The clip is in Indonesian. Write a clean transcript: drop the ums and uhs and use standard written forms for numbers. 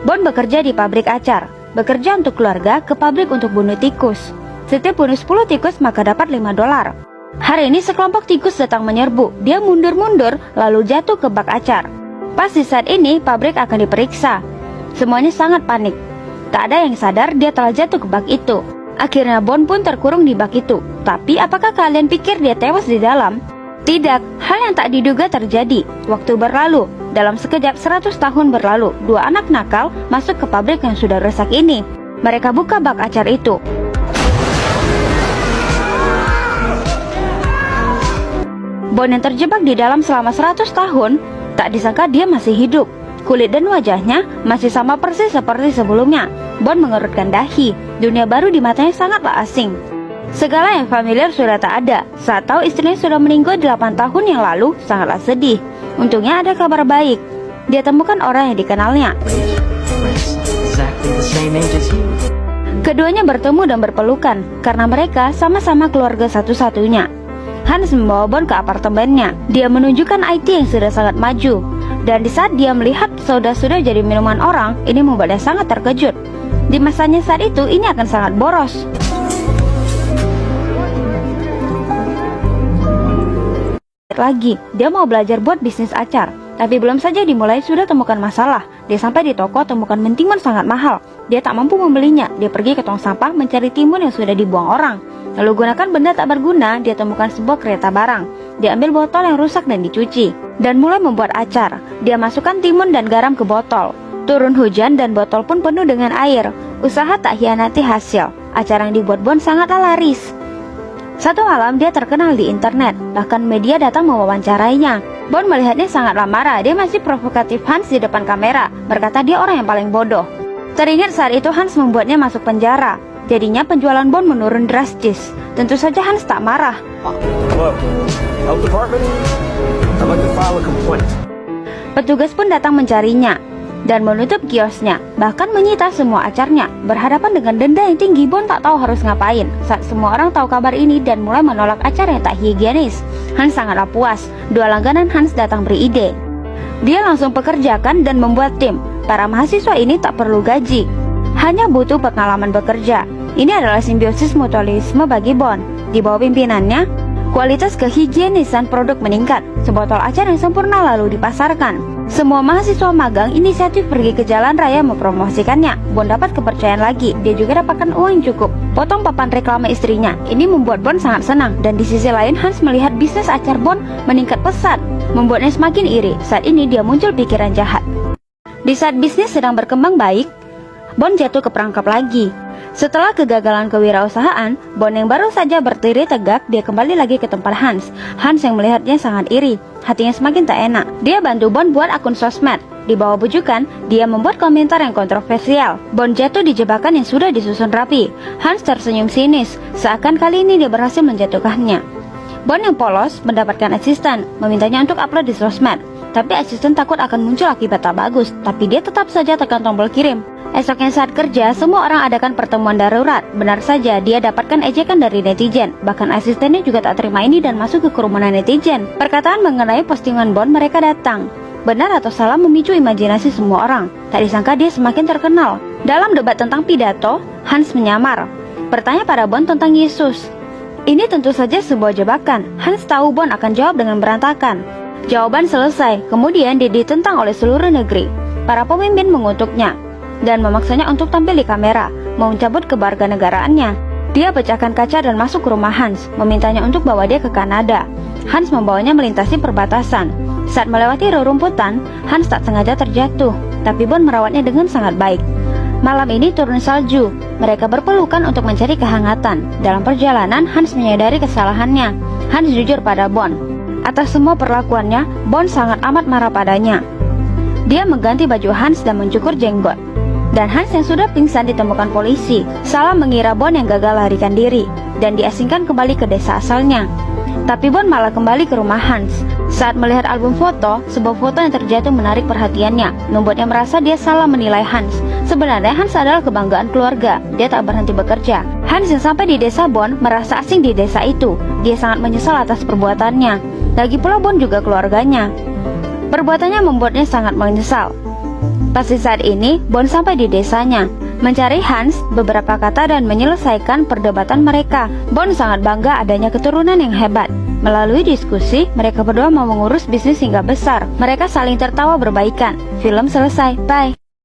Bon bekerja di pabrik acar, bekerja untuk keluarga ke pabrik untuk bunuh tikus. Setiap bunuh 10 tikus maka dapat $5. Hari ini sekelompok tikus datang menyerbu. Dia mundur-mundur lalu jatuh ke bak acar. Pas di saat ini pabrik akan diperiksa. Semuanya sangat panik. Tak ada yang sadar dia telah jatuh ke bak itu. Akhirnya Bon pun terkurung di bak itu. Tapi apakah kalian pikir dia tewas di dalam? Tidak, hal yang tak diduga terjadi. Waktu berlalu. Dalam sekejap 100 tahun berlalu, 2 anak nakal masuk ke pabrik yang sudah rusak ini. Mereka buka bak acar itu. Bon yang terjebak di dalam selama 100 tahun, tak disangka dia masih hidup. Kulit dan wajahnya masih sama persis seperti sebelumnya. Bon mengerutkan dahi. Dunia baru di matanya sangatlah asing. Segala yang familiar sudah tak ada. Saat tahu istrinya sudah meninggal 8 tahun yang lalu, sangatlah sedih. Untungnya ada kabar baik. Dia temukan orang yang dikenalnya. Keduanya bertemu dan berpelukan karena mereka sama-sama keluarga satu-satunya. Hans membawa Bon ke apartemennya. Dia menunjukkan IT yang sudah sangat maju. Dan di saat dia melihat soda-soda jadi minuman orang, ini membuatnya sangat terkejut. Di masanya saat itu, ini akan sangat boros. Lagi, dia mau belajar buat bisnis acar. Tapi belum saja dimulai sudah temukan masalah. Dia sampai di toko temukan mentimun sangat mahal. Dia tak mampu membelinya. Dia pergi ke tong sampah mencari timun yang sudah dibuang orang. Lalu gunakan benda tak berguna, dia temukan sebuah kereta barang. Dia ambil botol yang rusak dan dicuci. Dan mulai membuat acar. Dia masukkan timun dan garam ke botol. Turun hujan dan botol pun penuh dengan air. Usaha tak hianati hasil. Acar yang dibuat Bon sangatlah laris. Satu malam dia terkenal di internet. Bahkan media datang mewawancarainya. Bon melihatnya sangatlah marah. Dia masih provokatif Hans di depan kamera. Berkata dia orang yang paling bodoh. Teringat saat itu Hans membuatnya masuk penjara. Jadinya penjualan Bon menurun drastis. Tentu saja Hans tak marah. Petugas pun datang mencarinya dan menutup kiosnya, bahkan menyita semua acarnya. Berhadapan dengan denda yang tinggi, Bon tak tahu harus ngapain. Saat semua orang tahu kabar ini dan mulai menolak acar yang tak higienis, Hans sangatlah puas. 2 langganan Hans datang beride. Dia langsung pekerjakan dan membuat tim. Para mahasiswa ini tak perlu gaji, hanya butuh pengalaman bekerja. Ini adalah simbiosis mutualisme bagi Bon. Di bawah pimpinannya, kualitas kehigienisan produk meningkat. Sebotol acar yang sempurna lalu dipasarkan. Semua mahasiswa magang inisiatif pergi ke jalan raya mempromosikannya. Bon dapat kepercayaan lagi. Dia juga dapatkan uang yang cukup. Potong papan reklame istrinya. Ini membuat Bon sangat senang. Dan di sisi lain Hans melihat bisnis acar Bon meningkat pesat, membuatnya semakin iri. Saat ini dia muncul pikiran jahat. Di saat bisnis sedang berkembang baik, Bon jatuh ke perangkap lagi. Setelah kegagalan kewirausahaan, Bon yang baru saja berdiri tegak, dia kembali lagi ke tempat Hans. Hans yang melihatnya sangat iri, hatinya semakin tak enak. Dia bantu Bon buat akun sosmed. Di bawah bujukan, dia membuat komentar yang kontroversial. Bon jatuh di jebakan yang sudah disusun rapi. Hans tersenyum sinis, seakan kali ini dia berhasil menjatuhkannya. Bon yang polos mendapatkan asisten, memintanya untuk upload di sosmed. Tapi asisten takut akan muncul akibat tak bagus, tapi dia tetap saja tekan tombol kirim. Esoknya saat kerja, semua orang adakan pertemuan darurat. Benar saja, dia dapatkan ejekan dari netizen. Bahkan asistennya juga tak terima ini dan masuk ke kerumunan netizen. Perkataan mengenai postingan Bon mereka datang. Benar atau salah memicu imajinasi semua orang. Tak disangka dia semakin terkenal. Dalam debat tentang pidato, Hans menyamar, bertanya pada Bon tentang Yesus. Ini tentu saja sebuah jebakan. Hans tahu Bon akan jawab dengan berantakan. Jawaban selesai, kemudian dia ditentang oleh seluruh negeri. Para pemimpin mengutuknya dan memaksanya untuk tampil di kamera, mau mencabut kewarganegaraannya. Dia pecahkan kaca dan masuk ke rumah Hans, memintanya untuk bawa dia ke Kanada. Hans membawanya melintasi perbatasan. Saat melewati rerumputan, Hans tak sengaja terjatuh, tapi Bon merawatnya dengan sangat baik. Malam ini turun salju. Mereka berpelukan untuk mencari kehangatan. Dalam perjalanan, Hans menyadari kesalahannya. Hans jujur pada Bon. Atas semua perlakuannya, Bon sangat amat marah padanya. Dia mengganti baju Hans dan mencukur jenggot. Dan Hans yang sudah pingsan ditemukan polisi. Salah mengira Bon yang gagal larikan diri dan diasingkan kembali ke desa asalnya. Tapi Bon malah kembali ke rumah Hans. Saat melihat album foto, sebuah foto yang terjatuh menarik perhatiannya, membuatnya merasa dia salah menilai Hans. Sebenarnya Hans adalah kebanggaan keluarga. Dia tak berhenti bekerja. Hans yang sampai di desa Bon merasa asing di desa itu. Dia sangat menyesal atas perbuatannya. Lagi pula Bon juga keluarganya. Perbuatannya membuatnya sangat menyesal. Pasti saat ini, Bon sampai di desanya, mencari Hans beberapa kata dan menyelesaikan perdebatan mereka. Bon sangat bangga adanya keturunan yang hebat. Melalui diskusi, mereka berdua mau mengurus bisnis hingga besar. Mereka saling tertawa berbaikan. Film selesai. Bye.